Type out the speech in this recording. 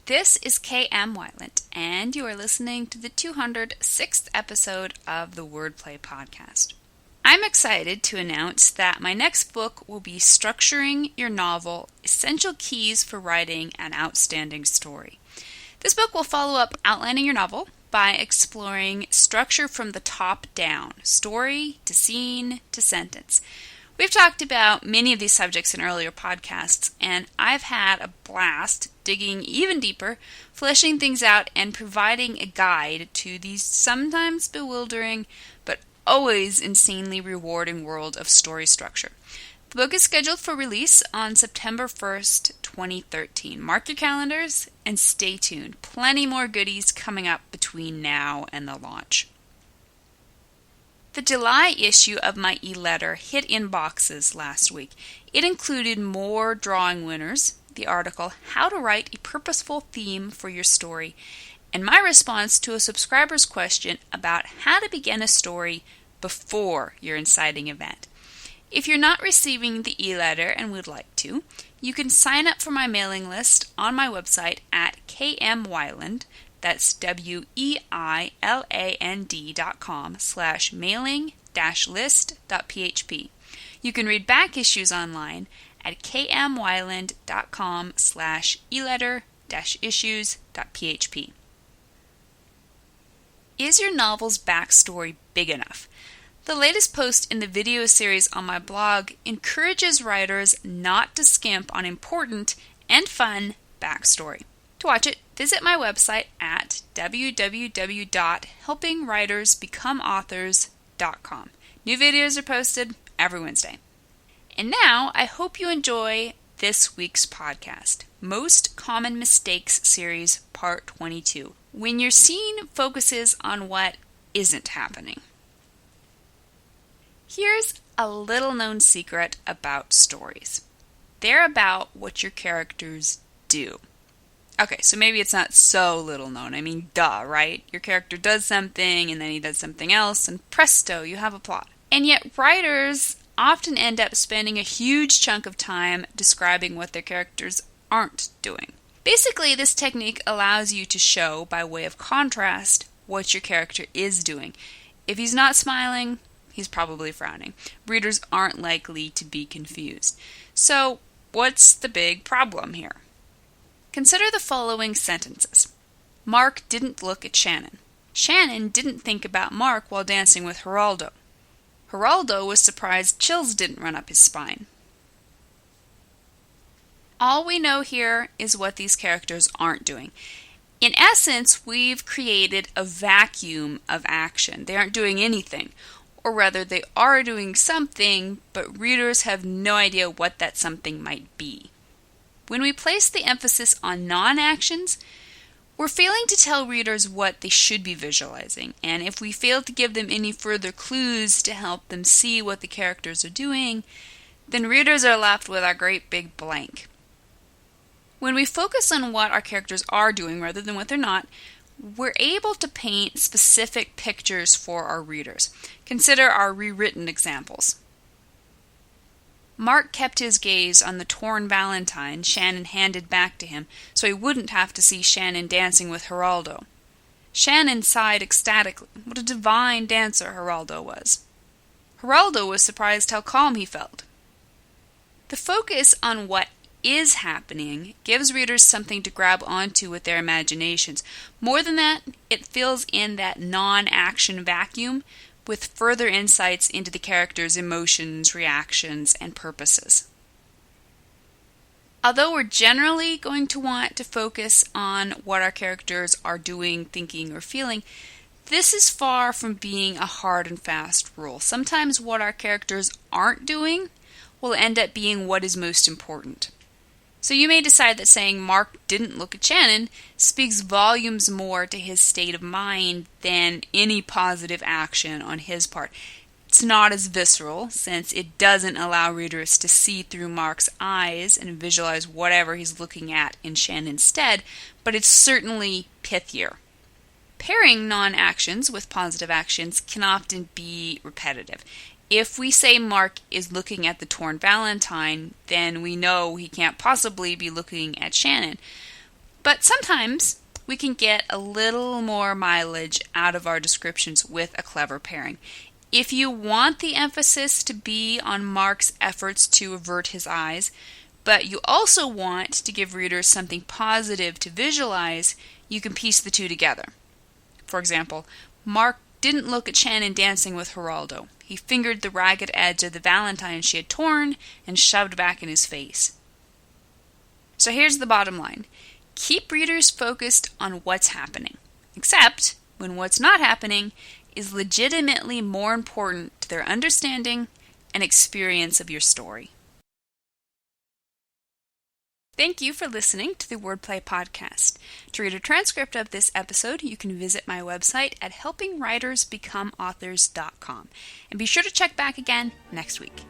This is K.M. Weiland, and you are listening to the 206th episode of the Wordplay Podcast. I'm excited to announce that my next book will be Structuring Your Novel: Essential Keys for Writing an Outstanding Story. This book will follow up outlining your novel by exploring structure from the top down, story to scene to sentence. We've talked about many of these subjects in earlier podcasts, and I've had a blast digging even deeper, fleshing things out, and providing a guide to the sometimes bewildering but always insanely rewarding world of story structure. The book is scheduled for release on September 1st, 2013. Mark your calendars and stay tuned. Plenty more goodies coming up between now and the launch. The July issue of my e-letter hit inboxes last week. It included more drawing winners, the article How to Write a Purposeful Theme for Your Story, and my response to a subscriber's question about how to begin a story before your inciting event. If you're not receiving the e-letter and would like to, you can sign up for my mailing list on my website at kmweiland. That's weiland.com/mailing-list.php. You can read back issues online at kmweiland.com/eletter-issues.php. Is your novel's backstory big enough? The latest post in the video series on my blog encourages writers not to skimp on important and fun backstory. To watch it, visit my website at www.helpingwritersbecomeauthors.com. New videos are posted every Wednesday. And now, I hope you enjoy this week's podcast, Most Common Mistakes Series, Part 22, when your scene focuses on what isn't happening. Here's a little-known secret about stories. They're about what your characters do. Okay, so maybe it's not so little known. I mean, duh, right? Your character does something, and then he does something else, and presto, you have a plot. And yet writers often end up spending a huge chunk of time describing what their characters aren't doing. Basically, this technique allows you to show, by way of contrast, what your character is doing. If he's not smiling, he's probably frowning. Readers aren't likely to be confused. So, what's the big problem here? Consider the following sentences. Mark didn't look at Shannon. Shannon didn't think about Mark while dancing with Geraldo. Geraldo was surprised chills didn't run up his spine. All we know here is what these characters aren't doing. In essence, we've created a vacuum of action. They aren't doing anything. Or rather, they are doing something, but readers have no idea what that something might be. When we place the emphasis on non-actions, we're failing to tell readers what they should be visualizing, and if we fail to give them any further clues to help them see what the characters are doing, then readers are left with a great big blank. When we focus on what our characters are doing rather than what they're not, we're able to paint specific pictures for our readers. Consider our rewritten examples. Mark kept his gaze on the torn valentine Shannon handed back to him so he wouldn't have to see Shannon dancing with Geraldo. Shannon sighed ecstatically. What a divine dancer Geraldo was. Geraldo was surprised how calm he felt. The focus on what is happening gives readers something to grab onto with their imaginations. More than that, it fills in that non-action vacuum with further insights into the character's emotions, reactions, and purposes. Although we're generally going to want to focus on what our characters are doing, thinking, or feeling, this is far from being a hard and fast rule. Sometimes what our characters aren't doing will end up being what is most important. So you may decide that saying Mark didn't look at Shannon speaks volumes more to his state of mind than any positive action on his part. It's not as visceral, since it doesn't allow readers to see through Mark's eyes and visualize whatever he's looking at in Shannon's stead, but it's certainly pithier. Pairing non-actions with positive actions can often be repetitive. If we say Mark is looking at the torn valentine, then we know he can't possibly be looking at Shannon. But sometimes we can get a little more mileage out of our descriptions with a clever pairing. If you want the emphasis to be on Mark's efforts to avert his eyes, but you also want to give readers something positive to visualize, you can piece the two together. For example, Mark didn't look at Shannon dancing with Geraldo. He fingered the ragged edge of the valentine she had torn and shoved back in his face. So here's the bottom line. Keep readers focused on what's happening, except when what's not happening is legitimately more important to their understanding and experience of your story. Thank you for listening to the Wordplay Podcast. To read a transcript of this episode, you can visit my website at helpingwritersbecomeauthors.com. And be sure to check back again next week.